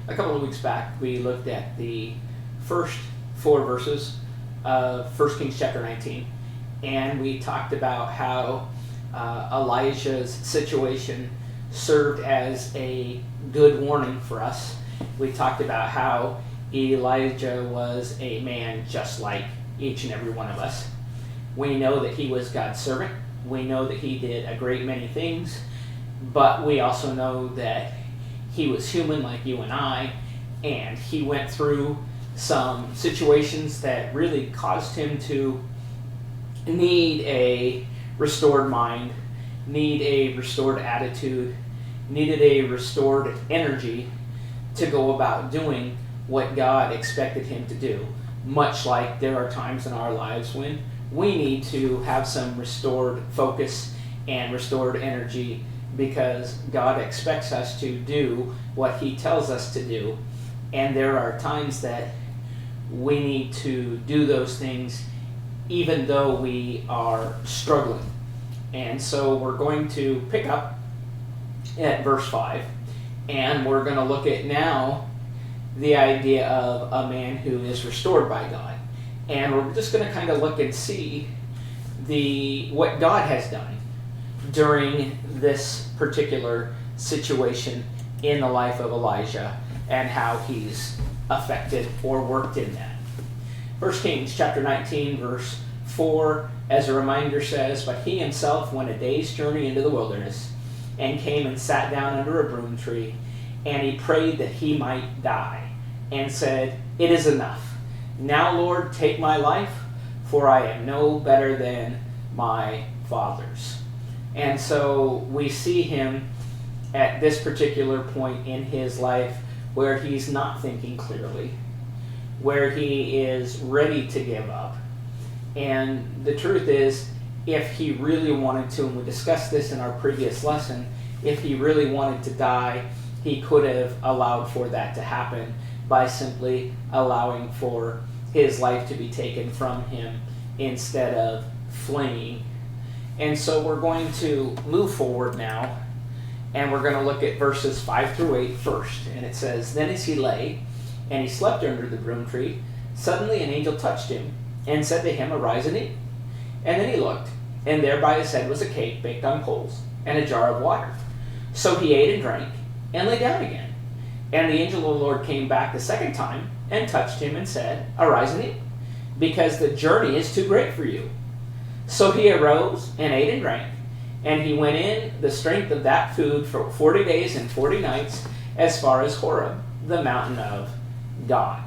A couple of weeks back, we looked at the first 4 verses of 1 Kings chapter 19, and we talked about how Elijah's situation served as a good warning for us. We talked about how Elijah was a man just like each and every one of us. We know that he was God's servant. We know that he did a great many things, but we also know that he was human like you and I, and he went through some situations that really caused him to need a restored mind, need a restored attitude, needed a restored energy to go about doing what God expected him to do. Much like there are times in our lives when we need to have some restored focus and restored energy because God expects us to do what he tells us to do. And there are times that we need to do those things even though we are struggling. And so we're going to pick up at verse 5, and we're going to look at now the idea of a man who is restored by God. And we're just going to kind of look and see what God has done during this particular situation in the life of Elijah and how he's affected or worked in that. 1 Kings chapter 19 verse 4 as a reminder says, "But he himself went a day's journey into the wilderness and came and sat down under a broom tree, and he prayed that he might die and said, 'It is enough. Now, Lord, take my life, for I am no better than my fathers.'" And so we see him at this particular point in his life where he's not thinking clearly, where he is ready to give up. And the truth is, if he really wanted to, and we discussed this in our previous lesson, if he really wanted to die, he could have allowed for that to happen by simply allowing for his life to be taken from him instead of fleeing. And so we're going to move forward now, and we're going to look at verses 5 through 8 first. And it says, "Then as he lay, and he slept under the broom tree, suddenly an angel touched him, and said to him, 'Arise and eat.' And then he looked, and there by his head was a cake baked on coals, and a jar of water. So he ate and drank, and lay down again. And the angel of the Lord came back the second time, and touched him, and said, 'Arise and eat, because the journey is too great for you.' So he arose, and ate and drank, and he went in the strength of that food for 40 days and 40 nights, as far as Horeb, the mountain of God."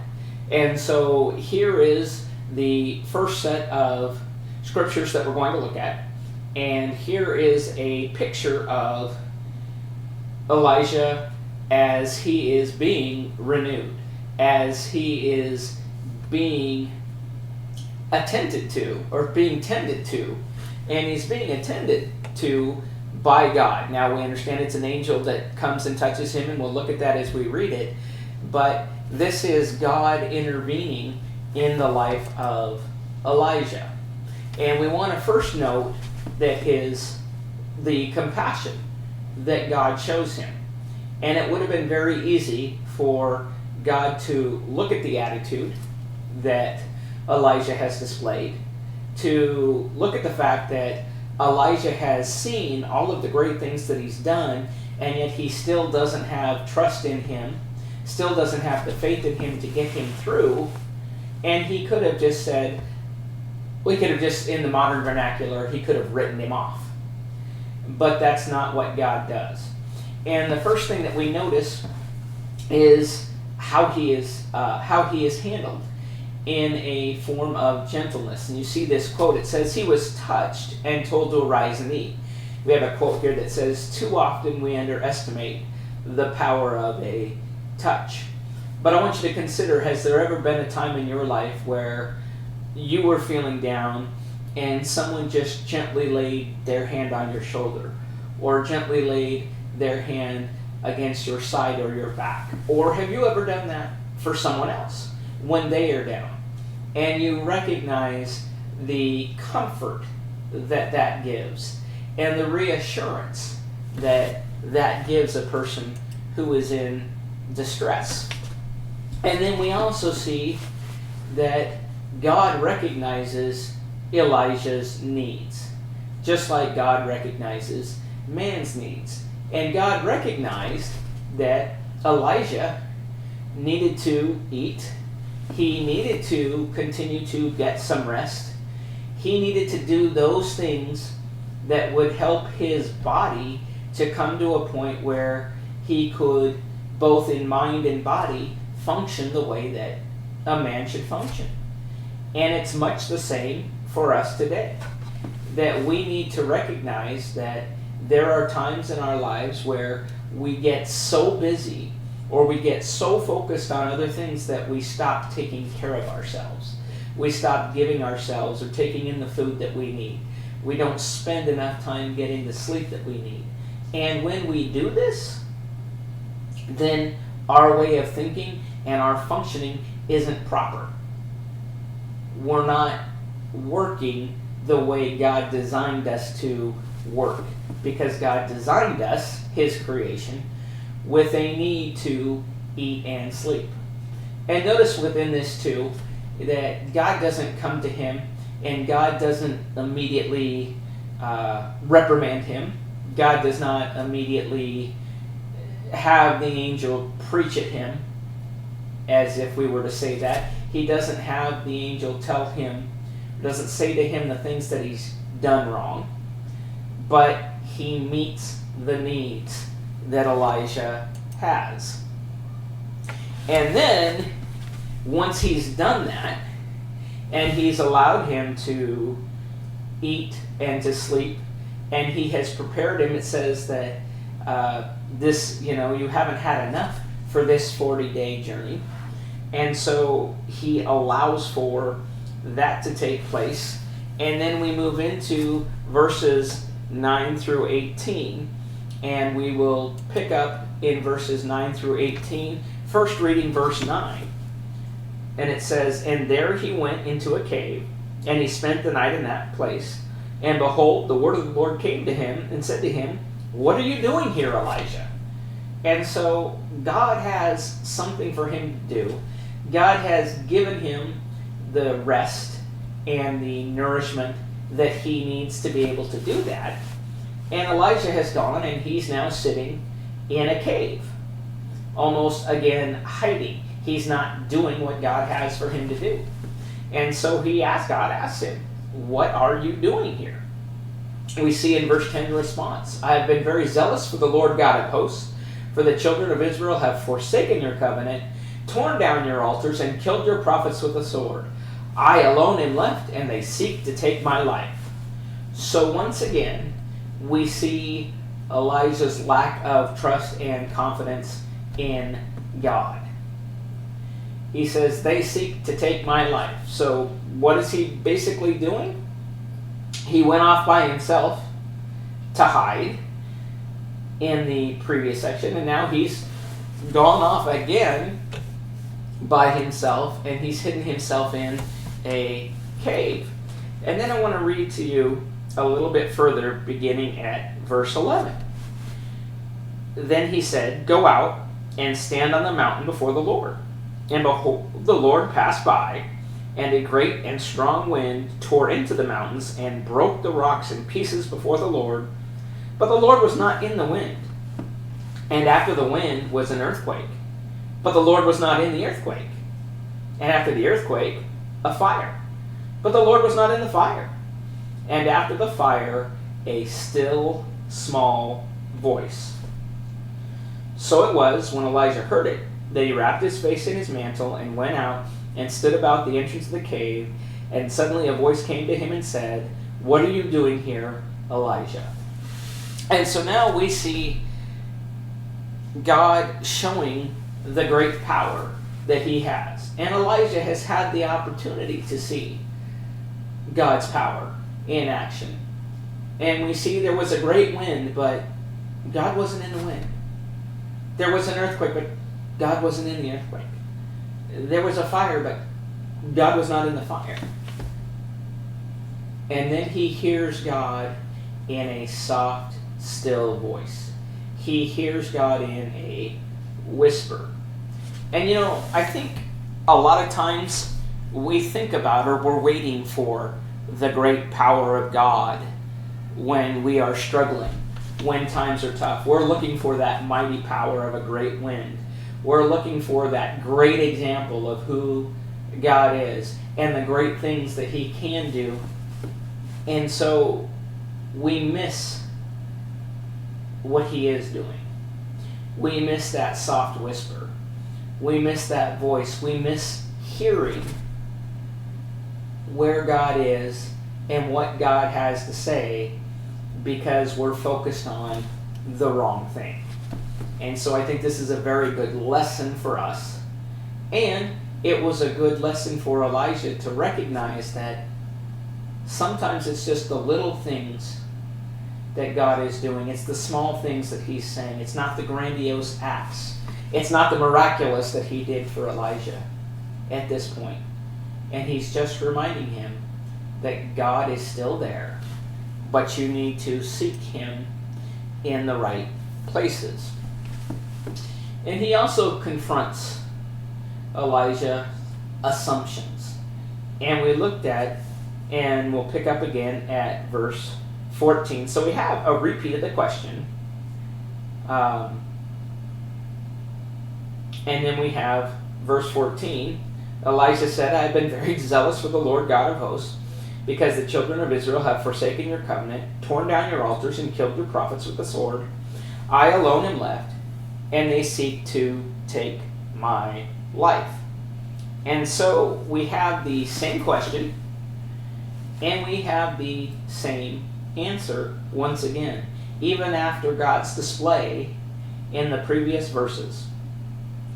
And so here is the first set of scriptures that we're going to look at. And here is a picture of Elijah as he is being renewed, as he is being attended to, or being tended to. And he's being attended to by God. Now we understand it's an angel that comes and touches him, and we'll look at that as we read it. But this is God intervening in the life of Elijah. And we want to first note that the compassion that God shows him. And it would have been very easy for God to look at the attitude that Elijah has displayed, to look at the fact that Elijah has seen all of the great things that he's done, and yet he still doesn't have trust in him, still doesn't have the faith in him to get him through. And he could have just said, we could have just, in the modern vernacular, he could have written him off. But that's not what God does. And the first thing that we notice is how he is handled in a form of gentleness. And you see this quote. It says, "He was touched and told to arise and eat." We have a quote here that says, "Too often we underestimate the power of a touch." But I want you to consider, has there ever been a time in your life where you were feeling down and someone just gently laid their hand on your shoulder, or gently laid their hand against your side or your back? Or have you ever done that for someone else when they are down? And you recognize the comfort that that gives, and the reassurance that that gives a person who is in distress. And then we also see that God recognizes Elijah's needs, just like God recognizes man's needs. And God recognized that Elijah needed to eat. He needed to continue to get some rest. He needed to do those things that would help his body to come to a point where he could, both in mind and body, function the way that a man should function. And it's much the same for us today, that we need to recognize that there are times in our lives where we get so busy or we get so focused on other things that we stop taking care of ourselves. We stop giving ourselves or taking in the food that we need. We don't spend enough time getting the sleep that we need. And when we do this, then our way of thinking and our functioning isn't proper. We're not working the way God designed us to work, because God designed us, his creation, with a need to eat and sleep. And notice within this too, that God doesn't come to him and God doesn't immediately reprimand him. God does not immediately have the angel preach at him, as if we were to say that. He doesn't have the angel tell him, doesn't say to him the things that he's done wrong, but he meets the needs that Elijah has. And then, once he's done that, and he's allowed him to eat and to sleep, and he has prepared him, it says that you haven't had enough for this 40-day journey. And so he allows for that to take place. And then we move into verses 9 through 18. And we will pick up in verses 9 through 18. First reading verse 9. And it says, "And there he went into a cave, and he spent the night in that place. And behold, the word of the Lord came to him and said to him, 'What are you doing here, Elijah?'" And so God has something for him to do. God has given him the rest and the nourishment that he needs to be able to do that. And Elijah has gone, and he's now sitting in a cave, almost again hiding. He's not doing what God has for him to do. And so God asks him, "What are you doing here?" We see in verse 10 the response, "I have been very zealous for the Lord God of hosts, for the children of Israel have forsaken your covenant, torn down your altars, and killed your prophets with the sword. I alone am left, and they seek to take my life." So once again, we see Elijah's lack of trust and confidence in God. He says, "They seek to take my life." So what is he basically doing? He went off by himself to hide in the previous section, and now he's gone off again by himself, and he's hidden himself in a cave. And then I want to read to you a little bit further, beginning at verse 11. "Then he said, 'Go out and stand on the mountain before the Lord.' And behold, the Lord passed by, and a great and strong wind tore into the mountains and broke the rocks in pieces before the Lord. But the Lord was not in the wind. And after the wind was an earthquake. But the Lord was not in the earthquake. And after the earthquake, a fire. But the Lord was not in the fire. And after the fire, a still, small voice. So it was, when Elijah heard it, that he wrapped his face in his mantle and went out and stood about the entrance of the cave. And suddenly a voice came to him and said, 'What are you doing here, Elijah?'" And so now we see God showing the great power that he has. And Elijah has had the opportunity to see God's power in action. And we see there was a great wind, but God wasn't in the wind. There was an earthquake, but God wasn't in the earthquake. There was a fire, but God was not in the fire. And then he hears God in a soft, still voice. He hears God in a whisper. And I think a lot of times we think about, or we're waiting for, the great power of God when we are struggling, when times are tough. We're looking for that mighty power of a great wind. We're looking for that great example of who God is and the great things that He can do. And so we miss what He is doing. We miss that soft whisper. We miss that voice. We miss hearing where God is and what God has to say because we're focused on the wrong thing. And so I think this is a very good lesson for us. And it was a good lesson for Elijah to recognize that sometimes it's just the little things that God is doing. It's the small things that He's saying. It's not the grandiose acts. It's not the miraculous that He did for Elijah at this point. And He's just reminding him that God is still there, but you need to seek Him in the right places. And He also confronts Elijah's assumptions. And we looked at, and we'll pick up again at verse 14. So we have a repeat of the question. And then we have verse 14. Elijah said, I have been very zealous for the Lord God of hosts, because the children of Israel have forsaken your covenant, torn down your altars, and killed your prophets with the sword. I alone am left, and they seek to take my life. And so we have the same question, and we have the same answer once again, even after God's display in the previous verses.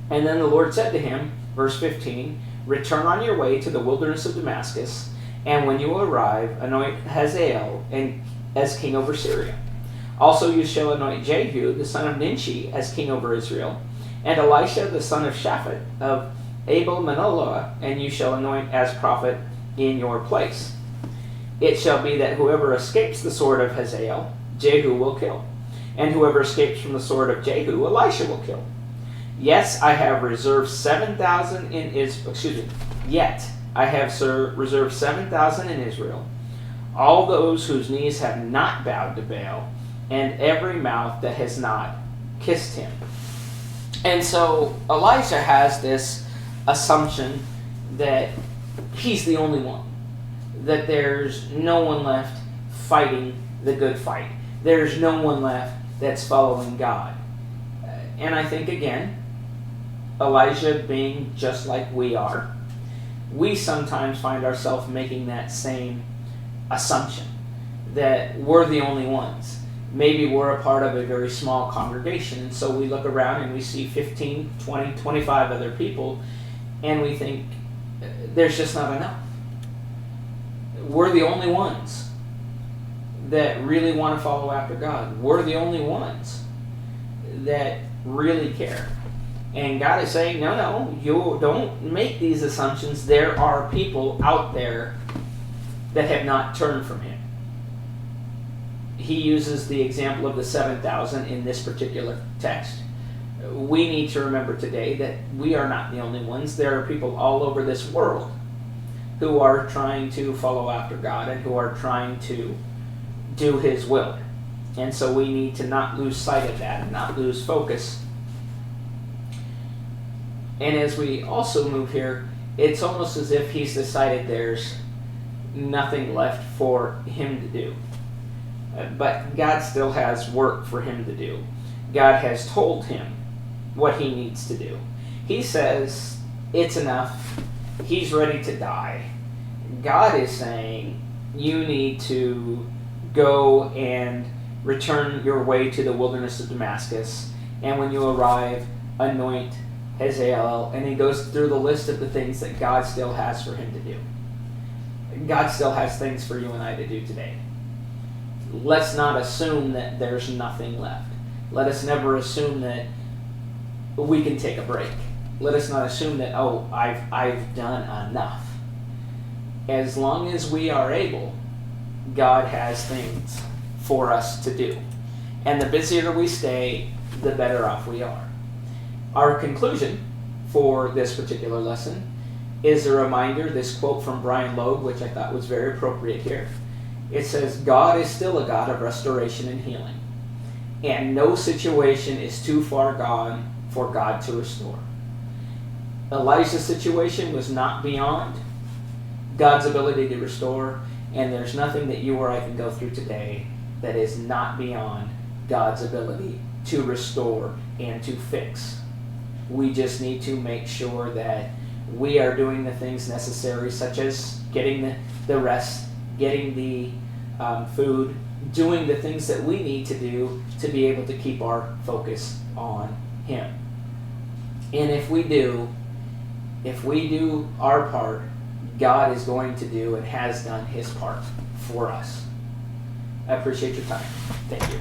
And then the Lord said to him, verse 15, return on your way to the wilderness of Damascus, and when you arrive, anoint Hazael as king over Syria. Also you shall anoint Jehu, the son of Nimshi, as king over Israel, and Elisha, the son of Shaphat, of Abel-Meholah, and you shall anoint as prophet in your place. It shall be that whoever escapes the sword of Hazael, Jehu will kill, and whoever escapes from the sword of Jehu, Elisha will kill. Yes, I have reserved 7,000 in Israel. Yet I have reserved 7,000 in Israel, all those whose knees have not bowed to Baal, and every mouth that has not kissed him. And so Elijah has this assumption that he's the only one, that there's no one left fighting the good fight. There's no one left that's following God. And I think, again, Elijah being just like we are, we sometimes find ourselves making that same assumption, that we're the only ones. Maybe we're a part of a very small congregation, and so we look around and we see 15, 20, 25 other people, and we think, there's just not enough. We're the only ones that really want to follow after God. We're the only ones that really care. And God is saying, no, you don't make these assumptions. There are people out there that have not turned from Him. He uses the example of the 7,000 in this particular text. We need to remember today that we are not the only ones. There are people all over this world who are trying to follow after God and who are trying to do His will. And so we need to not lose sight of that and not lose focus. And as we also move here, it's almost as if He's decided there's nothing left for Him to do. But God still has work for Him to do. God has told Him what He needs to do. He says, it's enough. He's ready to die. God is saying, you need to go and return your way to the wilderness of Damascus. And when you arrive, anoint Hazael. And He goes through the list of the things that God still has for him to do. God still has things for you and I to do today. Let's not assume that there's nothing left. Let us never assume that we can take a break. Let us not assume that, I've done enough. As long as we are able, God has things for us to do. And the busier we stay, the better off we are. Our conclusion for this particular lesson is a reminder, this quote from Brian Loeb, which I thought was very appropriate here. It says, God is still a God of restoration and healing, and no situation is too far gone for God to restore. Elijah's situation was not beyond God's ability to restore, and there's nothing that you or I can go through today that is not beyond God's ability to restore and to fix. We just need to make sure that we are doing the things necessary, such as getting the rest, getting the food, doing the things that we need to do to be able to keep our focus on Him. And if we do our part, God is going to do and has done His part for us. I appreciate your time. Thank you.